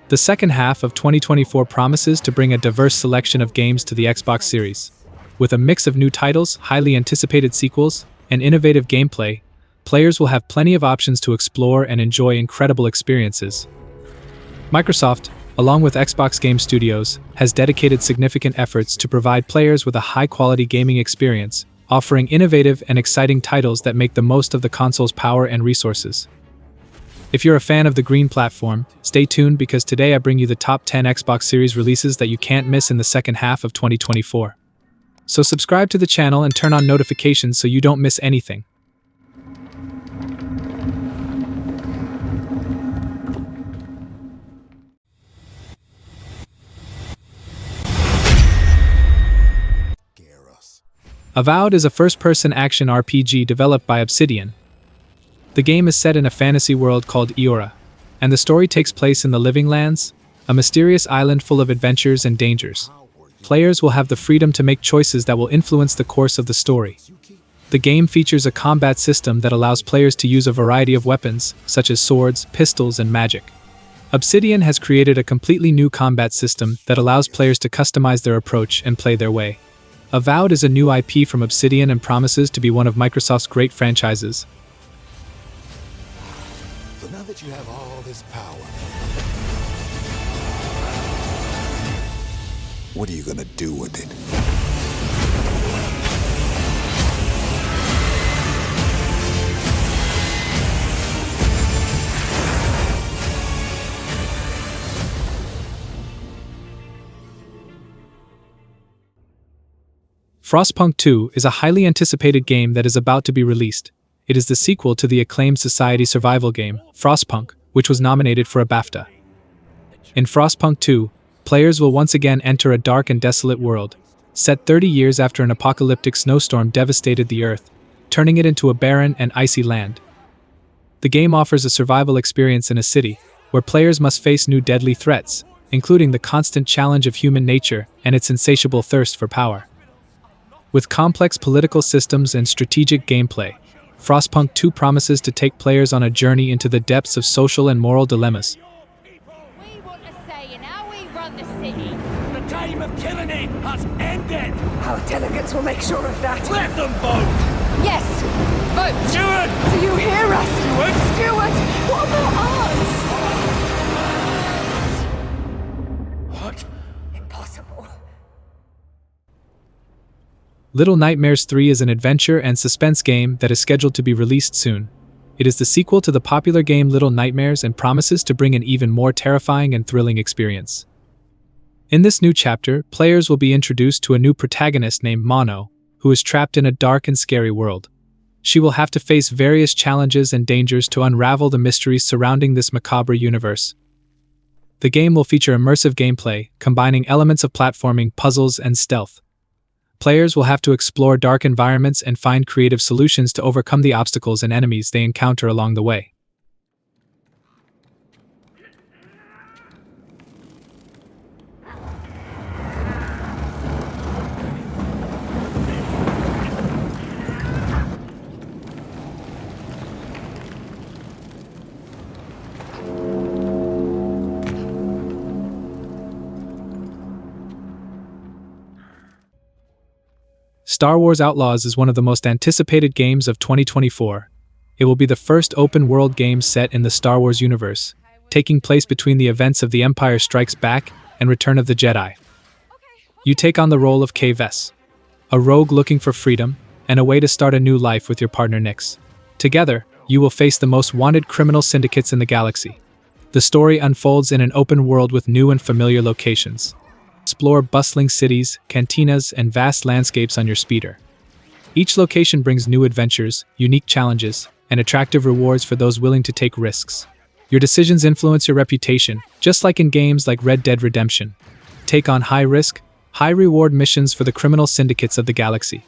The second half of 2024 promises to bring a diverse selection of games to the Xbox Series. With a mix of new titles, highly anticipated sequels, and innovative gameplay, players will have plenty of options to explore and enjoy incredible experiences. Microsoft, along with Xbox Game Studios, has dedicated significant efforts to provide players with a high-quality gaming experience, offering innovative and exciting titles that make the most of the console's power and resources. If you're a fan of the green platform, stay tuned because today I bring you the top 10 Xbox Series releases that you can't miss in the second half of 2024. So subscribe to the channel and turn on notifications so you don't miss anything. Avowed is a first-person action RPG developed by Obsidian. The game is set in a fantasy world called Eora, and the story takes place in the Living Lands, a mysterious island full of adventures and dangers. Players will have the freedom to make choices that will influence the course of the story. The game features a combat system that allows players to use a variety of weapons, such as swords, pistols, and magic. Obsidian has created a completely new combat system that allows players to customize their approach and play their way. Avowed is a new IP from Obsidian and promises to be one of Microsoft's great franchises. So now that you have all this power, what are you gonna do with it? Frostpunk 2 is a highly anticipated game that is about to be released. It is the sequel to the acclaimed society survival game, Frostpunk, which was nominated for a BAFTA. In Frostpunk 2, players will once again enter a dark and desolate world, set 30 years after an apocalyptic snowstorm devastated the Earth, turning it into a barren and icy land. The game offers a survival experience in a city, where players must face new deadly threats, including the constant challenge of human nature and its insatiable thirst for power. With complex political systems and strategic gameplay, Frostpunk 2 promises to take players on a journey into the depths of social and moral dilemmas. We want a say in how we run the city. The game of killing it has ended! Our delegates will make sure of that. Let them vote! Yes! Vote! Stewart! Do you hear us? Stewart! Stuart, what about us? What? Impossible. Little Nightmares 3 is an adventure and suspense game that is scheduled to be released soon. It is the sequel to the popular game Little Nightmares and promises to bring an even more terrifying and thrilling experience. In this new chapter, players will be introduced to a new protagonist named Mono, who is trapped in a dark and scary world. She will have to face various challenges and dangers to unravel the mysteries surrounding this macabre universe. The game will feature immersive gameplay, combining elements of platforming, puzzles, and stealth. Players will have to explore dark environments and find creative solutions to overcome the obstacles and enemies they encounter along the way. Star Wars Outlaws is one of the most anticipated games of 2024. It will be the first open-world game set in the Star Wars universe, taking place between the events of The Empire Strikes Back and Return of the Jedi. You take on the role of Kay Vess, a rogue looking for freedom and a way to start a new life with your partner Nix. Together, you will face the most wanted criminal syndicates in the galaxy. The story unfolds in an open world with new and familiar locations. Explore bustling cities, cantinas, and vast landscapes on your speeder. Each location brings new adventures, unique challenges, and attractive rewards for those willing to take risks. Your decisions influence your reputation, just like in games like Red Dead Redemption. Take on high-risk, high-reward missions for the criminal syndicates of the galaxy.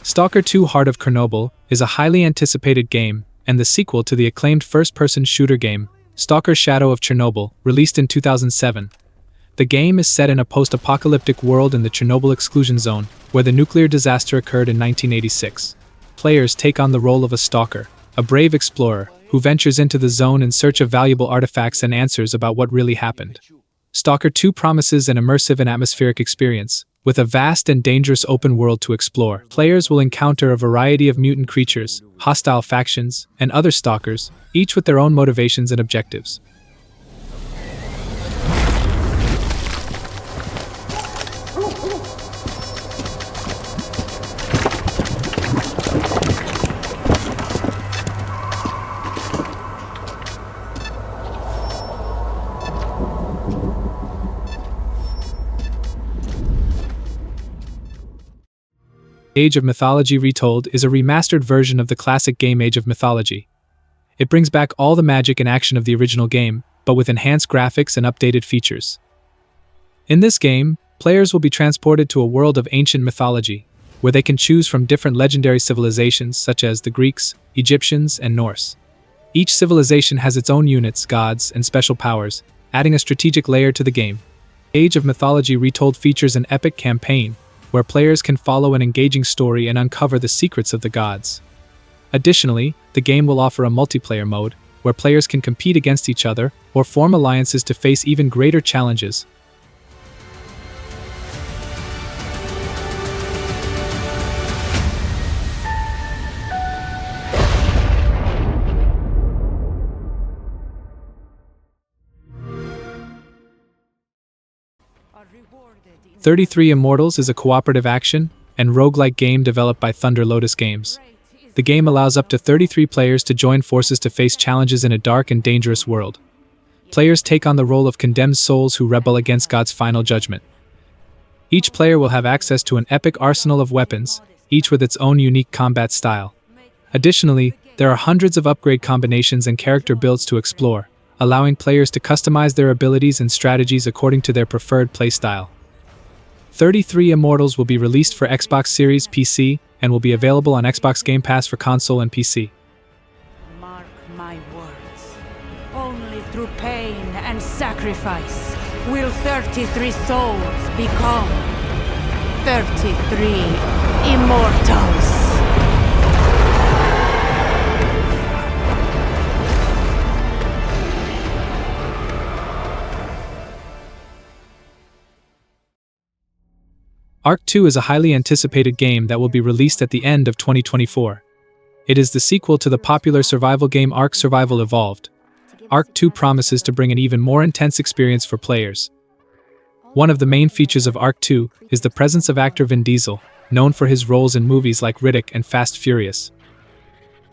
Stalker 2: Heart of Chornobyl is a highly anticipated game and the sequel to the acclaimed first-person shooter game Stalker: Shadow of Chernobyl, released in 2007. The game is set in a post-apocalyptic world in the Chernobyl exclusion zone, where the nuclear disaster occurred in 1986. Players take on the role of a stalker, a brave explorer, who ventures into the zone in search of valuable artifacts and answers about what really happened. Stalker 2 promises an immersive and atmospheric experience, with a vast and dangerous open world to explore. Players will encounter a variety of mutant creatures, hostile factions, and other stalkers, each with their own motivations and objectives. Age of Mythology Retold is a remastered version of the classic game Age of Mythology. It brings back all the magic and action of the original game, but with enhanced graphics and updated features. In this game, players will be transported to a world of ancient mythology, where they can choose from different legendary civilizations such as the Greeks, Egyptians, and Norse. Each civilization has its own units, gods, and special powers, adding a strategic layer to the game. Age of Mythology Retold features an epic campaign, where players can follow an engaging story and uncover the secrets of the gods. Additionally, the game will offer a multiplayer mode, where players can compete against each other or form alliances to face even greater challenges. Are rewarded in 33 Immortals is a cooperative action and roguelike game developed by Thunder Lotus Games. The game allows up to 33 players to join forces to face challenges in a dark and dangerous world. Players take on the role of condemned souls who rebel against God's final judgment. Each player will have access to an epic arsenal of weapons, each with its own unique combat style. Additionally, there are hundreds of upgrade combinations and character builds to explore, allowing players to customize their abilities and strategies according to their preferred playstyle. 33 Immortals will be released for Xbox Series PC and will be available on Xbox Game Pass for console and PC. Mark my words. Only through pain and sacrifice will 33 souls become 33 Immortals. Ark 2 is a highly anticipated game that will be released at the end of 2024. It is the sequel to the popular survival game Ark Survival Evolved. Ark 2 promises to bring an even more intense experience for players. One of the main features of Ark 2 is the presence of actor Vin Diesel, known for his roles in movies like Riddick and Fast Furious.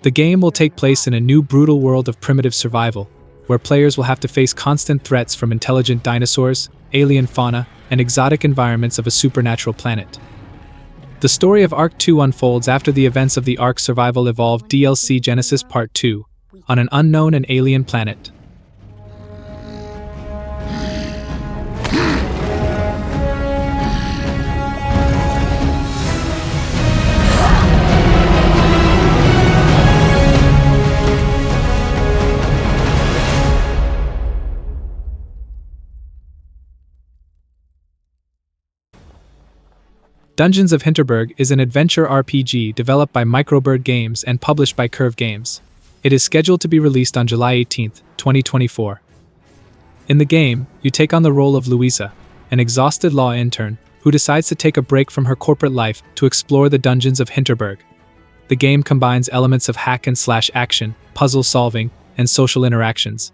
The game will take place in a new brutal world of primitive survival, where players will have to face constant threats from intelligent dinosaurs, alien fauna, and exotic environments of a supernatural planet. The story of Ark 2 unfolds after the events of the Ark Survival Evolved DLC Genesis Part 2, on an unknown and alien planet. Dungeons of Hinterberg is an adventure RPG developed by Microbird Games and published by Curve Games. It is scheduled to be released on July 18, 2024. In the game, you take on the role of Louisa, an exhausted law intern who decides to take a break from her corporate life to explore the dungeons of Hinterberg. The game combines elements of hack-and-slash action, puzzle solving, and social interactions.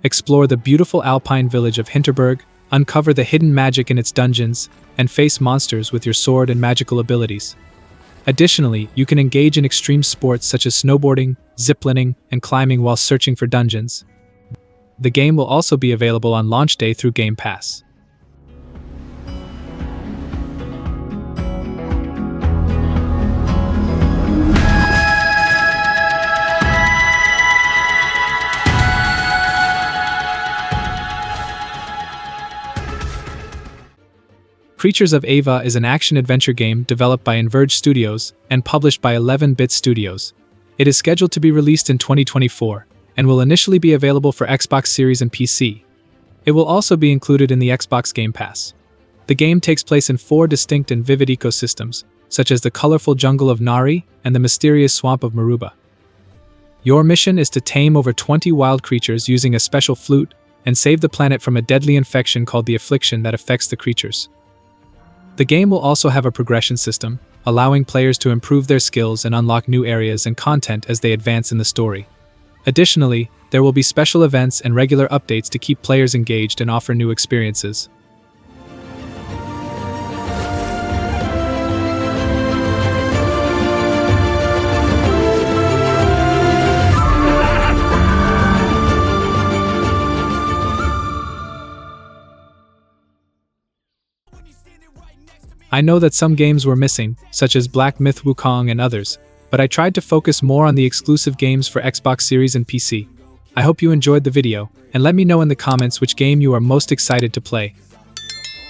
Explore the beautiful alpine village of Hinterberg, uncover the hidden magic in its dungeons, and face monsters with your sword and magical abilities. Additionally, you can engage in extreme sports such as snowboarding, ziplining, and climbing while searching for dungeons. The game will also be available on launch day through Game Pass. Creatures of Ava is an action-adventure game developed by Inverge Studios and published by 11-Bit Studios. It is scheduled to be released in 2024, and will initially be available for Xbox Series and PC. It will also be included in the Xbox Game Pass. The game takes place in 4 distinct and vivid ecosystems, such as the colorful jungle of Nari and the mysterious swamp of Maruba. Your mission is to tame over 20 wild creatures using a special flute and save the planet from a deadly infection called the Affliction that affects the creatures. The game will also have a progression system, allowing players to improve their skills and unlock new areas and content as they advance in the story. Additionally, there will be special events and regular updates to keep players engaged and offer new experiences. I know that some games were missing, such as Black Myth Wukong and others, but I tried to focus more on the exclusive games for Xbox Series and PC. I hope you enjoyed the video, and let me know in the comments which game you are most excited to play.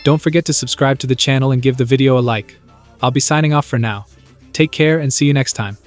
Don't forget to subscribe to the channel and give the video a like. I'll be signing off for now. Take care and see you next time.